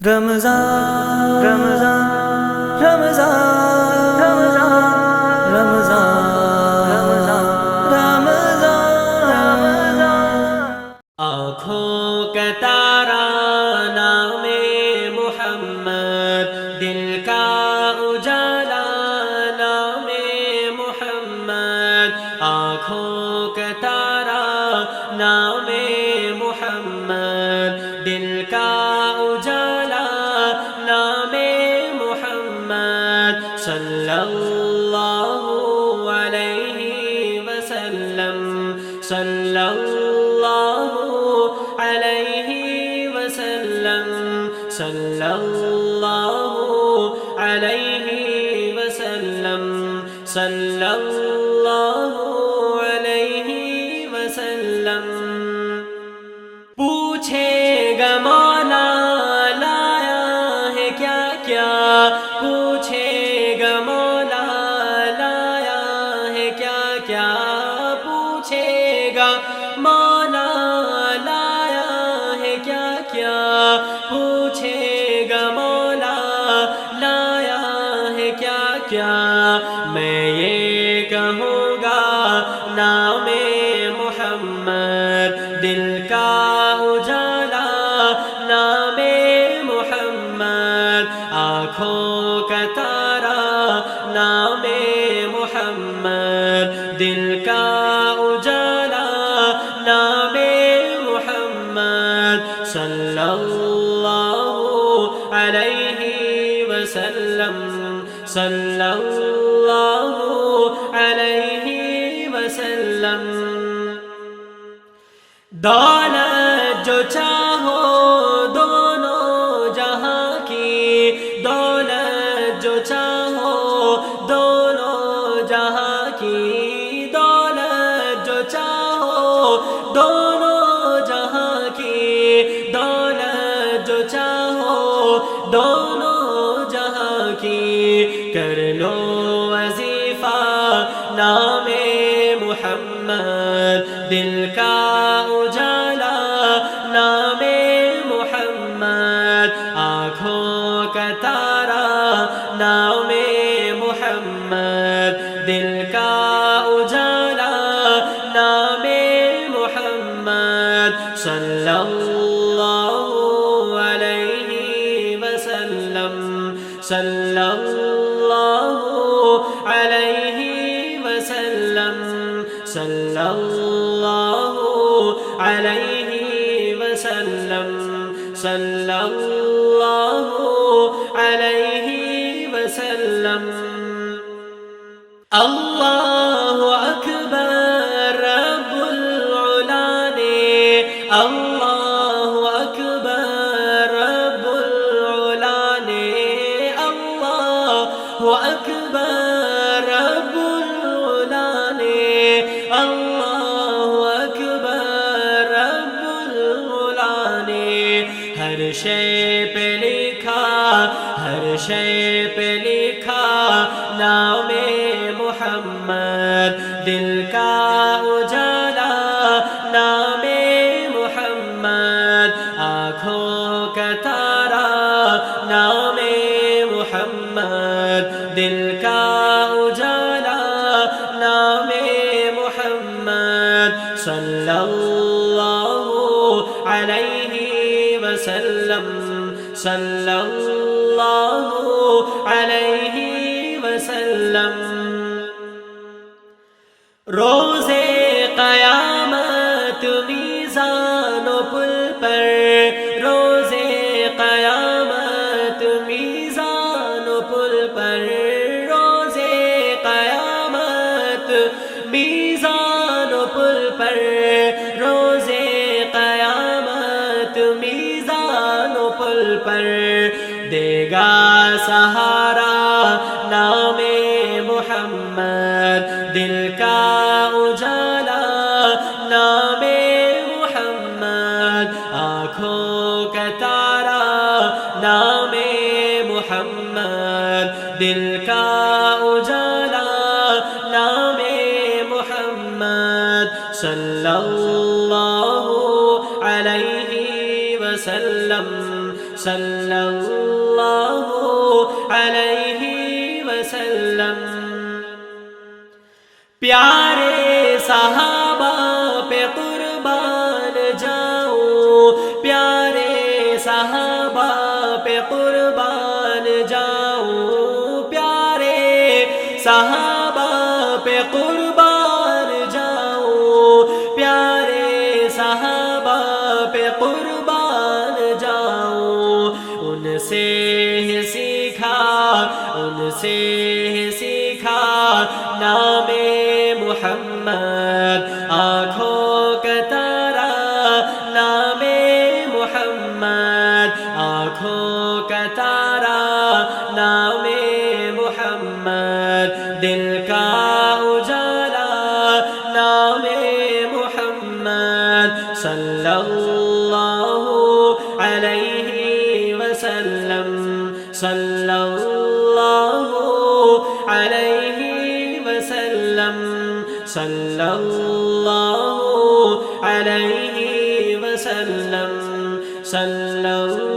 رمضان رمضان رمضان رمضان رمضان رمضان آنکھوں کا تارا نام محمد، دل کا اجالا نام محمد، آنکھوں کا تارا نام محمد، دل کا اجالا نام محمد، صلی اللہ علیہ وسلم، صلی اللہ علیہ وسلم، صلی اللہ علیہ وسلم، صلی اللہ علیہ وسلم۔ پوچھے گا مولا لایا ہے کیا کیا، پوچھے گا مولا لایا ہے کیا کیا، پوچھے گا مولا لایا ہے کیا کیا، پوچھے گا مولا لایا ہے کیا کیا، میں یہ کہوں گا نام محمد، دل کا اجالا نام محمد، آنکھوں کا تارا نام محمد، دل کا اجالا نام محمد، صلی اللہ علیہ وسلم، صلی اللہ علیہ وسلم۔ دولت جو چاہو دونوں جہاں کی، دولت جو چاہو دونوں جہاں کی، دولت جو چاہو دونوں جہاں کی، دولت جو چاہو دونوں جہاں کی، کر لو وظیفہ نام محمد، دل کا اجالا نام محمد، آنکھوں کا تارا نام محمد، دل کا اجالا نام محمد، صلی اللہ علیہ وسلم، صلی اللہ علیہ وسلم، صلی اللہ علیہ وسلم، صلی اللہ علیہ وسلم۔ اللہ اکبر رب العلا نے، اللہ اکبر رب العلا نے، اللہ اکبر رب العلا نے، اللہ اکبر رب العلا نے، ہر شے پہ لکھا، ہر شے پہ لکھا نام محمد، دل کا اجالا نام محمد، آنکھوں کا تارا نام محمد، دل کا اجالا نام محمد، صلی اللہ علیہ وسلم، صلی اللہ علیہ وسلم۔ روز قیامت میزان و پل پر، روز قیامت میزان و پل پر، روز قیامت میزان و پل پر، روز قیامت میزان و پل پر، دے گا سہارا نام محمد، دل کا اجالا نام محمد، آنکھوں کا تارا نام محمد، دل کا اجالا نام محمد، صلی اللہ علیہ وسلم، صلی اللہ علیہ وسلم۔ پیارے صحابہ پہ قربان جاؤں، پیارے صحابہ پہ قربان جاؤں، پیارے صحابہ پہ قربان جاؤں، پیارے صحابہ پہ قربان جاؤں۔ ان سے ہی سیکھا، ان سے ہی سیکھا نام محمد، آنکھوں کا تارا نام محمد، آنکھوں کا تارا نام محمد، دل کا اجالا نام محمد، صلی اللہ علیہ وسلم، صلی اللہ علیہ وسلم، صلی اللہ علیہ وسلم، صلی اللہ